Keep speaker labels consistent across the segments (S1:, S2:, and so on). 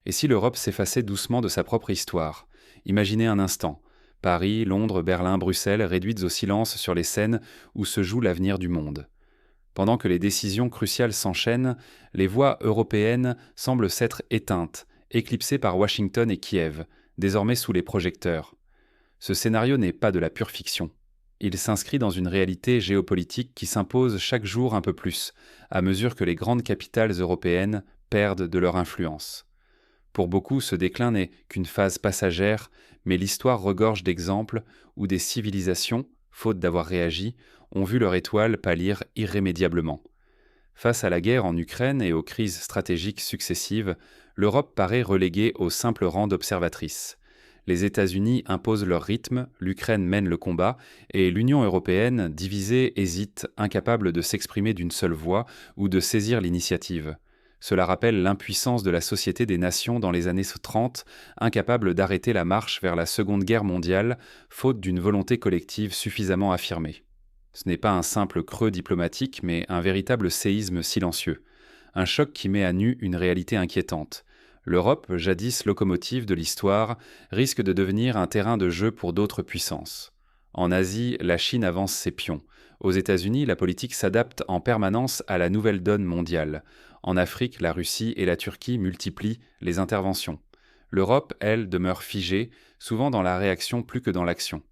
S1: Et si l'Europe s'effaçait doucement de sa propre histoire? Imaginez un instant. Paris, Londres, Berlin, Bruxelles réduites au silence sur les scènes où se joue l'avenir du monde. Pendant que les décisions cruciales s'enchaînent, les voix européennes semblent s'être éteintes, éclipsées par Washington et Kiev, désormais sous les projecteurs. Ce scénario n'est pas de la pure fiction. Il s'inscrit dans une réalité géopolitique qui s'impose chaque jour un peu plus, à mesure que les grandes capitales européennes perdent de leur influence. Pour beaucoup, ce déclin n'est qu'une phase passagère, mais l'histoire regorge d'exemples où des civilisations, faute d'avoir réagi, ont vu leur étoile pâlir irrémédiablement. Face à la guerre en Ukraine et aux crises stratégiques successives, l'Europe paraît reléguée au simple rang d'observatrice. Les États-Unis imposent leur rythme, l'Ukraine mène le combat, et l'Union européenne, divisée, hésite, incapable de s'exprimer d'une seule voix ou de saisir l'initiative. Cela rappelle l'impuissance de la Société des Nations dans les années 30, incapable d'arrêter la marche vers la Seconde Guerre mondiale, faute d'une volonté collective suffisamment affirmée. Ce n'est pas un simple creux diplomatique, mais un véritable séisme silencieux. Un choc qui met à nu une réalité inquiétante. L'Europe, jadis locomotive de l'histoire, risque de devenir un terrain de jeu pour d'autres puissances. En Asie, la Chine avance ses pions. Aux États-Unis, la politique s'adapte en permanence à la nouvelle donne mondiale. En Afrique, la Russie et la Turquie multiplient les interventions. L'Europe, elle, demeure figée, souvent dans la réaction plus que dans l'action.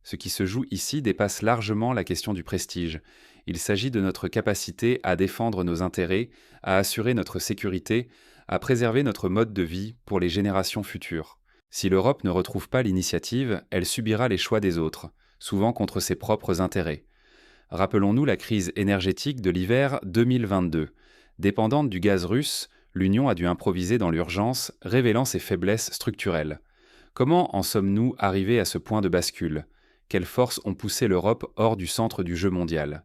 S1: Ce qui se joue ici dépasse largement la question du prestige. Il s'agit de notre capacité à défendre nos intérêts, à assurer notre sécurité, à préserver notre mode de vie pour les générations futures. Si l'Europe ne retrouve pas l'initiative, elle subira les choix des autres, souvent contre ses propres intérêts. Rappelons-nous la crise énergétique de l'hiver 2022. Dépendante du gaz russe, l'Union a dû improviser dans l'urgence, révélant ses faiblesses structurelles. Comment en sommes-nous arrivés à ce point de bascule? Quelles forces ont poussé l'Europe hors du centre du jeu mondial?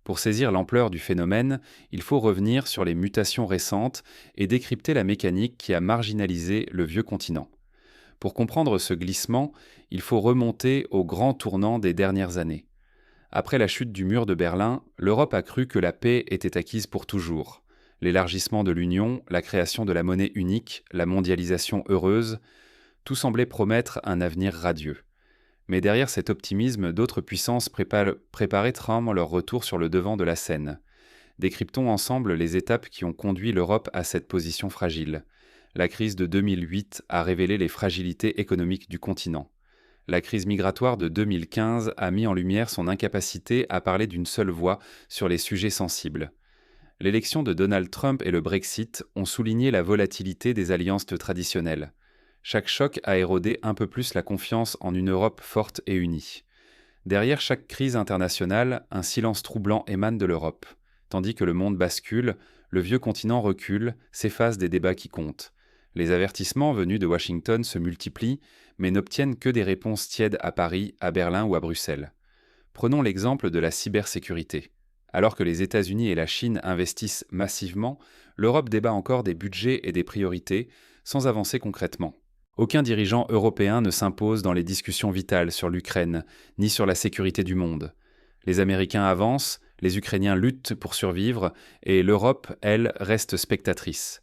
S1: Pour saisir l'ampleur du phénomène, il faut revenir sur les mutations récentes et décrypter la mécanique qui a marginalisé le vieux continent. Pour comprendre ce glissement, il faut remonter au grand tournant des dernières années. Après la chute du mur de Berlin, l'Europe a cru que la paix était acquise pour toujours. L'élargissement de l'Union, la création de la monnaie unique, la mondialisation heureuse, tout semblait promettre un avenir radieux. Mais derrière cet optimisme, d'autres puissances préparaient tristement leur retour sur le devant de la scène. Décryptons ensemble les étapes qui ont conduit l'Europe à cette position fragile. La crise de 2008 a révélé les fragilités économiques du continent. La crise migratoire de 2015 a mis en lumière son incapacité à parler d'une seule voix sur les sujets sensibles. L'élection de Donald Trump et le Brexit ont souligné la volatilité des alliances traditionnelles. Chaque choc a érodé un peu plus la confiance en une Europe forte et unie. Derrière chaque crise internationale, un silence troublant émane de l'Europe. Tandis que le monde bascule, le vieux continent recule, s'efface des débats qui comptent. Les avertissements venus de Washington se multiplient, mais n'obtiennent que des réponses tièdes à Paris, à Berlin ou à Bruxelles. Prenons l'exemple de la cybersécurité. Alors que les États-Unis et la Chine investissent massivement, l'Europe débat encore des budgets et des priorités, sans avancer concrètement. Aucun dirigeant européen ne s'impose dans les discussions vitales sur l'Ukraine, ni sur la sécurité du monde. Les Américains avancent, les Ukrainiens luttent pour survivre, et l'Europe, elle, reste spectatrice.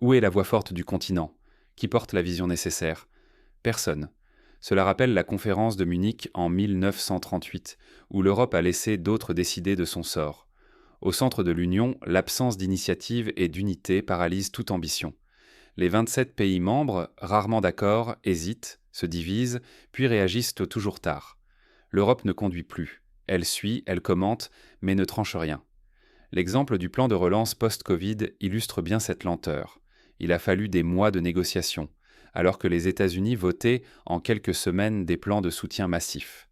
S1: Où est la voix forte du continent? Qui porte la vision nécessaire? Personne. Cela rappelle la conférence de Munich en 1938, où l'Europe a laissé d'autres décider de son sort. Au centre de l'Union, l'absence d'initiative et d'unité paralyse toute ambition. Les 27 pays membres, rarement d'accord, hésitent, se divisent, puis réagissent toujours tard. L'Europe ne conduit plus. Elle suit, elle commente, mais ne tranche rien. L'exemple du plan de relance post-Covid illustre bien cette lenteur. Il a fallu des mois de négociations, alors que les États-Unis votaient en quelques semaines des plans de soutien massifs.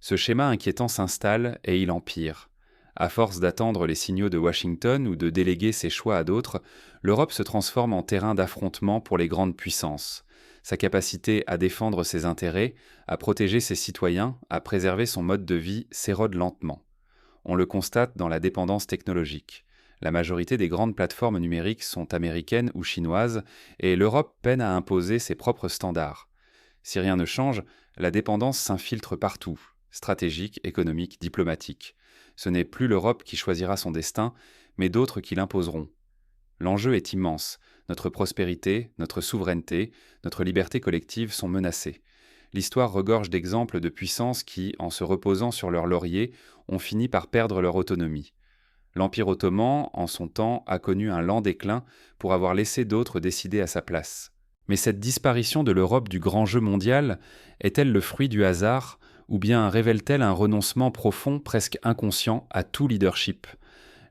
S1: Ce schéma inquiétant s'installe et il empire. À force d'attendre les signaux de Washington ou de déléguer ses choix à d'autres, l'Europe se transforme en terrain d'affrontement pour les grandes puissances. Sa capacité à défendre ses intérêts, à protéger ses citoyens, à préserver son mode de vie s'érode lentement. On le constate dans la dépendance technologique. La majorité des grandes plateformes numériques sont américaines ou chinoises et l'Europe peine à imposer ses propres standards. Si rien ne change, la dépendance s'infiltre partout, stratégique, économique, diplomatique. Ce n'est plus l'Europe qui choisira son destin, mais d'autres qui l'imposeront. L'enjeu est immense. Notre prospérité, notre souveraineté, notre liberté collective sont menacées. L'histoire regorge d'exemples de puissances qui, en se reposant sur leurs lauriers, ont fini par perdre leur autonomie. L'Empire ottoman, en son temps, a connu un lent déclin pour avoir laissé d'autres décider à sa place. Mais cette disparition de l'Europe du grand jeu mondial est-elle le fruit du hasard, ou bien révèle-t-elle un renoncement profond, presque inconscient, à tout leadership ?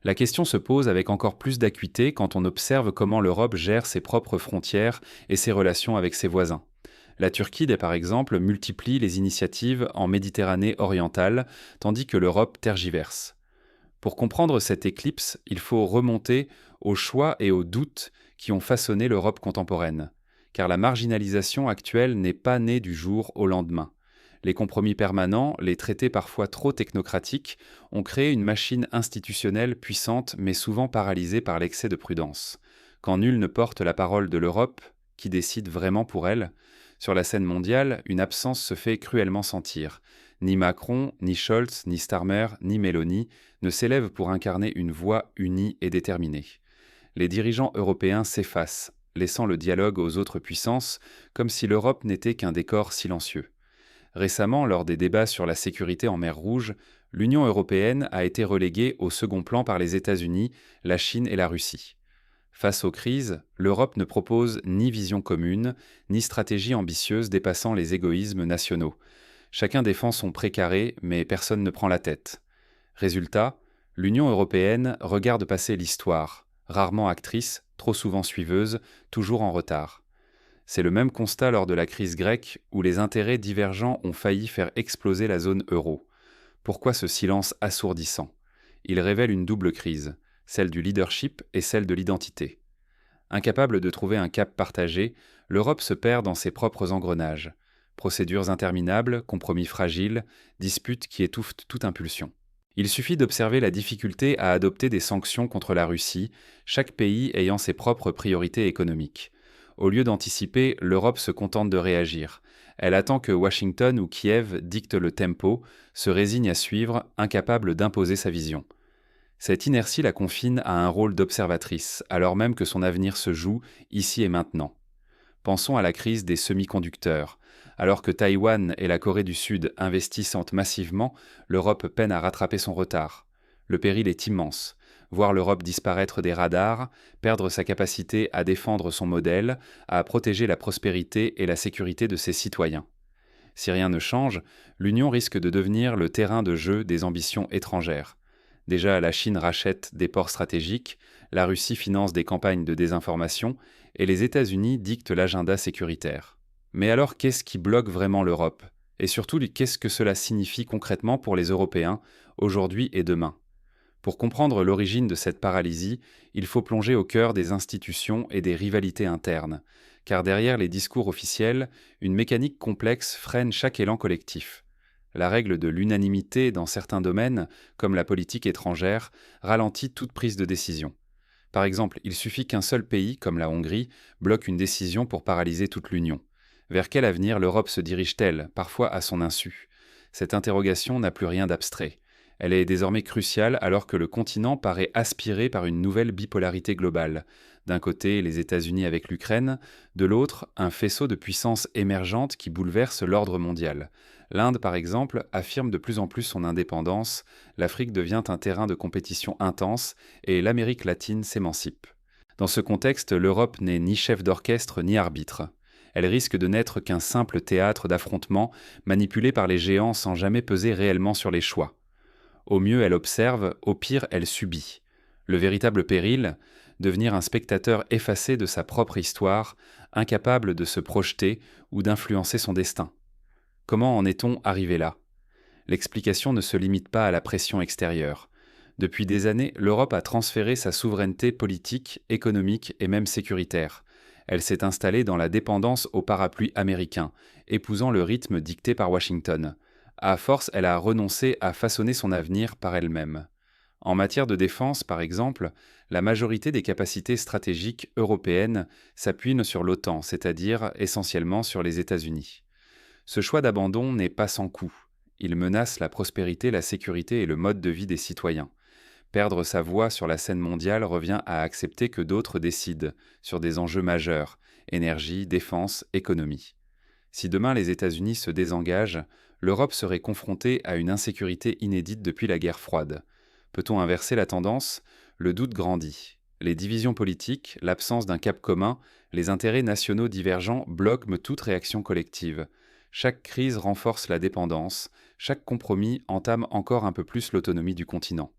S1: La question se pose avec encore plus d'acuité quand on observe comment l'Europe gère ses propres frontières et ses relations avec ses voisins. La Turquie, par exemple, multiplie les initiatives en Méditerranée orientale, tandis que l'Europe tergiverse. Pour comprendre cette éclipse, il faut remonter aux choix et aux doutes qui ont façonné l'Europe contemporaine. Car la marginalisation actuelle n'est pas née du jour au lendemain. Les compromis permanents, les traités parfois trop technocratiques, ont créé une machine institutionnelle puissante mais souvent paralysée par l'excès de prudence. Quand nul ne porte la parole de l'Europe, qui décide vraiment pour elle, sur la scène mondiale, une absence se fait cruellement sentir. Ni Macron, ni Scholz, ni Starmer, ni Meloni ne s'élèvent pour incarner une voix unie et déterminée. Les dirigeants européens s'effacent, laissant le dialogue aux autres puissances, comme si l'Europe n'était qu'un décor silencieux. Récemment, lors des débats sur la sécurité en mer Rouge, l'Union européenne a été reléguée au second plan par les États-Unis, la Chine et la Russie. Face aux crises, l'Europe ne propose ni vision commune, ni stratégie ambitieuse dépassant les égoïsmes nationaux. Chacun défend son précaré, mais personne ne prend la tête. Résultat, l'Union européenne regarde passer l'histoire, rarement actrice, trop souvent suiveuse, toujours en retard. C'est le même constat lors de la crise grecque, où les intérêts divergents ont failli faire exploser la zone euro. Pourquoi ce silence assourdissant ? Il révèle une double crise, celle du leadership et celle de l'identité. Incapable de trouver un cap partagé, l'Europe se perd dans ses propres engrenages. Procédures interminables, compromis fragiles, disputes qui étouffent toute impulsion. Il suffit d'observer la difficulté à adopter des sanctions contre la Russie, chaque pays ayant ses propres priorités économiques. Au lieu d'anticiper, l'Europe se contente de réagir. Elle attend que Washington ou Kiev dictent le tempo, se résigne à suivre, incapable d'imposer sa vision. Cette inertie la confine à un rôle d'observatrice, alors même que son avenir se joue ici et maintenant. Pensons à la crise des semi-conducteurs. Alors que Taïwan et la Corée du Sud investissent massivement, l'Europe peine à rattraper son retard. Le péril est immense. Voir l'Europe disparaître des radars, perdre sa capacité à défendre son modèle, à protéger la prospérité et la sécurité de ses citoyens. Si rien ne change, l'Union risque de devenir le terrain de jeu des ambitions étrangères. Déjà, la Chine rachète des ports stratégiques, la Russie finance des campagnes de désinformation et les États-Unis dictent l'agenda sécuritaire. Mais alors, qu'est-ce qui bloque vraiment l'Europe ? Et surtout, qu'est-ce que cela signifie concrètement pour les Européens, aujourd'hui et demain ? Pour comprendre l'origine de cette paralysie, il faut plonger au cœur des institutions et des rivalités internes, car derrière les discours officiels, une mécanique complexe freine chaque élan collectif. La règle de l'unanimité dans certains domaines, comme la politique étrangère, ralentit toute prise de décision. Par exemple, il suffit qu'un seul pays, comme la Hongrie, bloque une décision pour paralyser toute l'Union. Vers quel avenir l'Europe se dirige-t-elle, parfois à son insu ? Cette interrogation n'a plus rien d'abstrait. Elle est désormais cruciale alors que le continent paraît aspiré par une nouvelle bipolarité globale. D'un côté, les États-Unis avec l'Ukraine, de l'autre, un faisceau de puissances émergentes qui bouleverse l'ordre mondial. L'Inde, par exemple, affirme de plus en plus son indépendance, l'Afrique devient un terrain de compétition intense et l'Amérique latine s'émancipe. Dans ce contexte, l'Europe n'est ni chef d'orchestre ni arbitre. Elle risque de n'être qu'un simple théâtre d'affrontements manipulé par les géants sans jamais peser réellement sur les choix. Au mieux, elle observe, au pire, elle subit. Le véritable péril, devenir un spectateur effacé de sa propre histoire, incapable de se projeter ou d'influencer son destin. Comment en est-on arrivé là ? L'explication ne se limite pas à la pression extérieure. Depuis des années, l'Europe a transféré sa souveraineté politique, économique et même sécuritaire. Elle s'est installée dans la dépendance au parapluie américain, épousant le rythme dicté par Washington. À force, elle a renoncé à façonner son avenir par elle-même. En matière de défense, par exemple, la majorité des capacités stratégiques européennes s'appuient sur l'OTAN, c'est-à-dire essentiellement sur les États-Unis. Ce choix d'abandon n'est pas sans coût. Il menace la prospérité, la sécurité et le mode de vie des citoyens. Perdre sa voix sur la scène mondiale revient à accepter que d'autres décident sur des enjeux majeurs, énergie, défense, économie. Si demain les États-Unis se désengagent, l'Europe serait confrontée à une insécurité inédite depuis la guerre froide. Peut-on inverser la tendance? Le doute grandit. Les divisions politiques, l'absence d'un cap commun, les intérêts nationaux divergents bloquent toute réaction collective. Chaque crise renforce la dépendance, chaque compromis entame encore un peu plus l'autonomie du continent.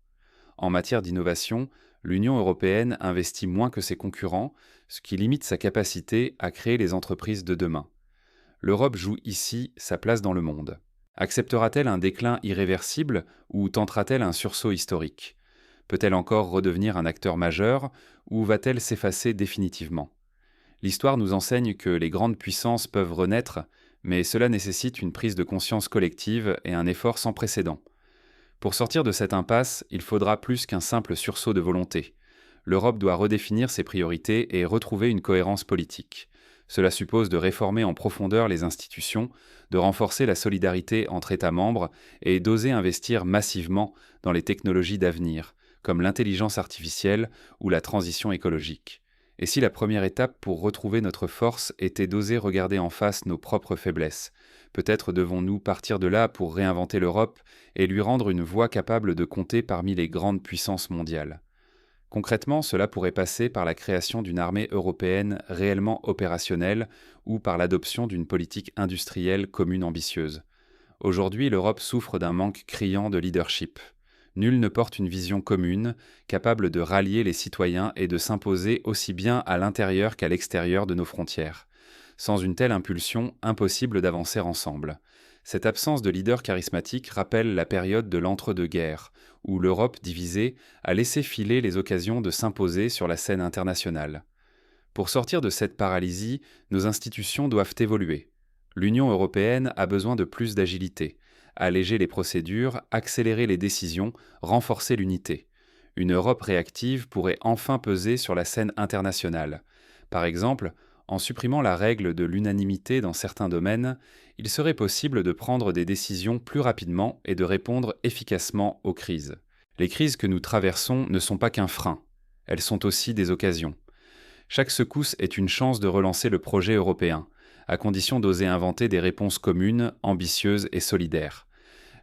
S1: En matière d'innovation, l'Union européenne investit moins que ses concurrents, ce qui limite sa capacité à créer les entreprises de demain. L'Europe joue ici sa place dans le monde. Acceptera-t-elle un déclin irréversible ou tentera-t-elle un sursaut historique? Peut-elle encore redevenir un acteur majeur ou va-t-elle s'effacer définitivement? L'histoire nous enseigne que les grandes puissances peuvent renaître, mais cela nécessite une prise de conscience collective et un effort sans précédent. Pour sortir de cette impasse, il faudra plus qu'un simple sursaut de volonté. L'Europe doit redéfinir ses priorités et retrouver une cohérence politique. Cela suppose de réformer en profondeur les institutions, de renforcer la solidarité entre États membres et d'oser investir massivement dans les technologies d'avenir, comme l'intelligence artificielle ou la transition écologique. Et si la première étape pour retrouver notre force était d'oser regarder en face nos propres faiblesses, peut-être devons-nous partir de là pour réinventer l'Europe et lui rendre une voix capable de compter parmi les grandes puissances mondiales. Concrètement, cela pourrait passer par la création d'une armée européenne réellement opérationnelle ou par l'adoption d'une politique industrielle commune ambitieuse. Aujourd'hui, l'Europe souffre d'un manque criant de leadership. Nul ne porte une vision commune, capable de rallier les citoyens et de s'imposer aussi bien à l'intérieur qu'à l'extérieur de nos frontières. Sans une telle impulsion, impossible d'avancer ensemble. Cette absence de leader charismatique rappelle la période de l'entre-deux-guerres, où l'Europe divisée a laissé filer les occasions de s'imposer sur la scène internationale. Pour sortir de cette paralysie, nos institutions doivent évoluer. L'Union européenne a besoin de plus d'agilité, alléger les procédures, accélérer les décisions, renforcer l'unité. Une Europe réactive pourrait enfin peser sur la scène internationale. Par exemple, en supprimant la règle de l'unanimité dans certains domaines, il serait possible de prendre des décisions plus rapidement et de répondre efficacement aux crises. Les crises que nous traversons ne sont pas qu'un frein, elles sont aussi des occasions. Chaque secousse est une chance de relancer le projet européen, à condition d'oser inventer des réponses communes, ambitieuses et solidaires.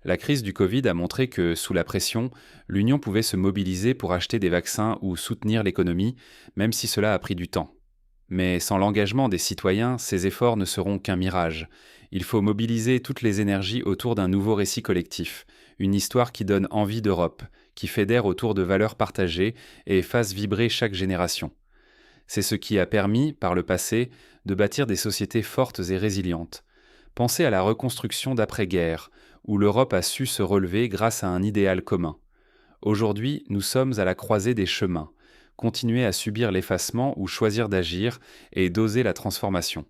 S1: La crise du Covid a montré que, sous la pression, l'Union pouvait se mobiliser pour acheter des vaccins ou soutenir l'économie, même si cela a pris du temps. Mais sans l'engagement des citoyens, ces efforts ne seront qu'un mirage. Il faut mobiliser toutes les énergies autour d'un nouveau récit collectif, une histoire qui donne envie d'Europe, qui fédère autour de valeurs partagées et fasse vibrer chaque génération. C'est ce qui a permis, par le passé, de bâtir des sociétés fortes et résilientes. Pensez à la reconstruction d'après-guerre, où l'Europe a su se relever grâce à un idéal commun. Aujourd'hui, nous sommes à la croisée des chemins. Continuer à subir l'effacement ou choisir d'agir et d'oser la transformation.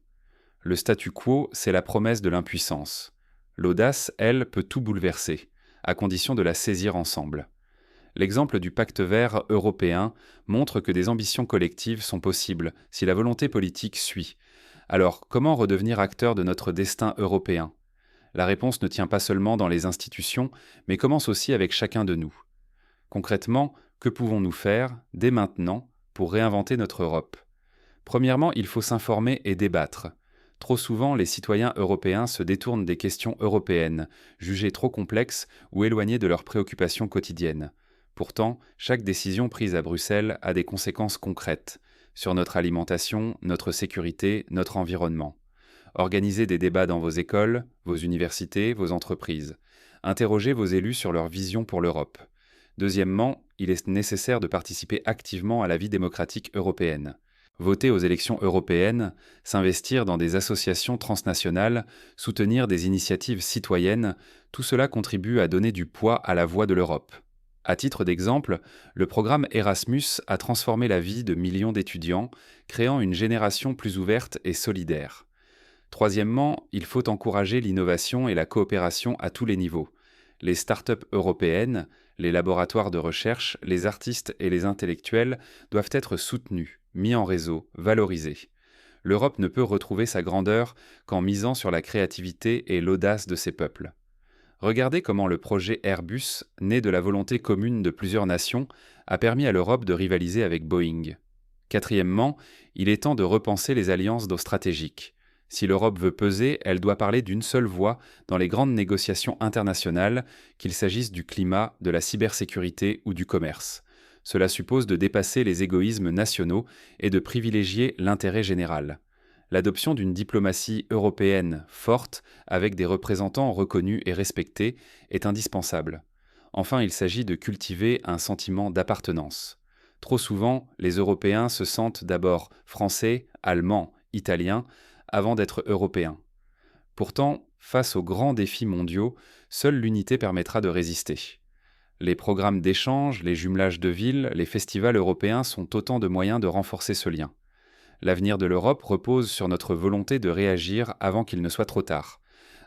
S1: Le statu quo, c'est la promesse de l'impuissance. L'audace, elle, peut tout bouleverser, à condition de la saisir ensemble. L'exemple du pacte vert européen montre que des ambitions collectives sont possibles si la volonté politique suit. Alors, comment redevenir acteur de notre destin européen? La réponse ne tient pas seulement dans les institutions, mais commence aussi avec chacun de nous. Concrètement, que pouvons-nous faire, dès maintenant, pour réinventer notre Europe? Premièrement, il faut s'informer et débattre. Trop souvent, les citoyens européens se détournent des questions européennes, jugées trop complexes ou éloignées de leurs préoccupations quotidiennes. Pourtant, chaque décision prise à Bruxelles a des conséquences concrètes sur notre alimentation, notre sécurité, notre environnement. Organisez des débats dans vos écoles, vos universités, vos entreprises. Interrogez vos élus sur leur vision pour l'Europe. Deuxièmement, il est nécessaire de participer activement à la vie démocratique européenne. Voter aux élections européennes, s'investir dans des associations transnationales, soutenir des initiatives citoyennes, tout cela contribue à donner du poids à la voix de l'Europe. À titre d'exemple, le programme Erasmus a transformé la vie de millions d'étudiants, créant une génération plus ouverte et solidaire. Troisièmement, il faut encourager l'innovation et la coopération à tous les niveaux. Les start-up européennes, les laboratoires de recherche, les artistes et les intellectuels doivent être soutenus, mis en réseau, valorisés. L'Europe ne peut retrouver sa grandeur qu'en misant sur la créativité et l'audace de ses peuples. Regardez comment le projet Airbus, né de la volonté commune de plusieurs nations, a permis à l'Europe de rivaliser avec Boeing. Quatrièmement, il est temps de repenser les alliances stratégiques. Si l'Europe veut peser, elle doit parler d'une seule voix dans les grandes négociations internationales, qu'il s'agisse du climat, de la cybersécurité ou du commerce. Cela suppose de dépasser les égoïsmes nationaux et de privilégier l'intérêt général. L'adoption d'une diplomatie européenne forte, avec des représentants reconnus et respectés, est indispensable. Enfin, il s'agit de cultiver un sentiment d'appartenance. Trop souvent, les Européens se sentent d'abord français, allemands, italiens, avant d'être européens. Pourtant, face aux grands défis mondiaux, seule l'unité permettra de résister. Les programmes d'échange, les jumelages de villes, les festivals européens sont autant de moyens de renforcer ce lien. L'avenir de l'Europe repose sur notre volonté de réagir avant qu'il ne soit trop tard.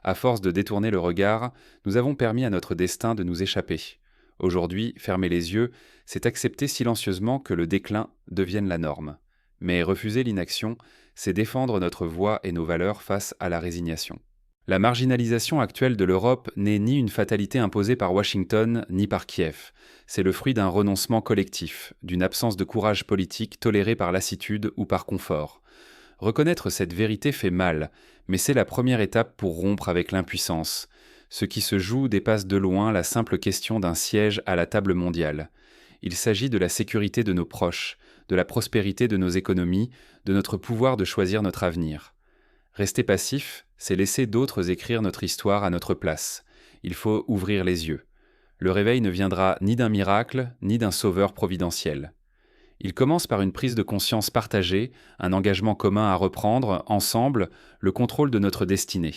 S1: À force de détourner le regard, nous avons permis à notre destin de nous échapper. Aujourd'hui, fermer les yeux, c'est accepter silencieusement que le déclin devienne la norme. Mais refuser l'inaction, c'est défendre notre voix et nos valeurs face à la résignation. La marginalisation actuelle de l'Europe n'est ni une fatalité imposée par Washington ni par Kiev. C'est le fruit d'un renoncement collectif, d'une absence de courage politique tolérée par lassitude ou par confort. Reconnaître cette vérité fait mal, mais c'est la première étape pour rompre avec l'impuissance. Ce qui se joue dépasse de loin la simple question d'un siège à la table mondiale. Il s'agit de la sécurité de nos proches, de la prospérité de nos économies, de notre pouvoir de choisir notre avenir. Rester passif, c'est laisser d'autres écrire notre histoire à notre place. Il faut ouvrir les yeux. Le réveil ne viendra ni d'un miracle, ni d'un sauveur providentiel. Il commence par une prise de conscience partagée, un engagement commun à reprendre, ensemble, le contrôle de notre destinée.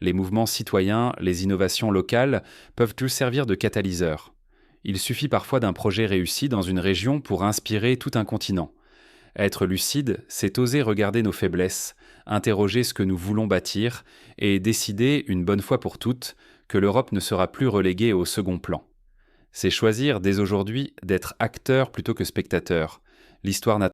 S1: Les mouvements citoyens, les innovations locales peuvent tous servir de catalyseurs. Il suffit parfois d'un projet réussi dans une région pour inspirer tout un continent. Être lucide, c'est oser regarder nos faiblesses, interroger ce que nous voulons bâtir et décider, une bonne fois pour toutes, que l'Europe ne sera plus reléguée au second plan. C'est choisir dès aujourd'hui d'être acteur plutôt que spectateur. L'histoire n'a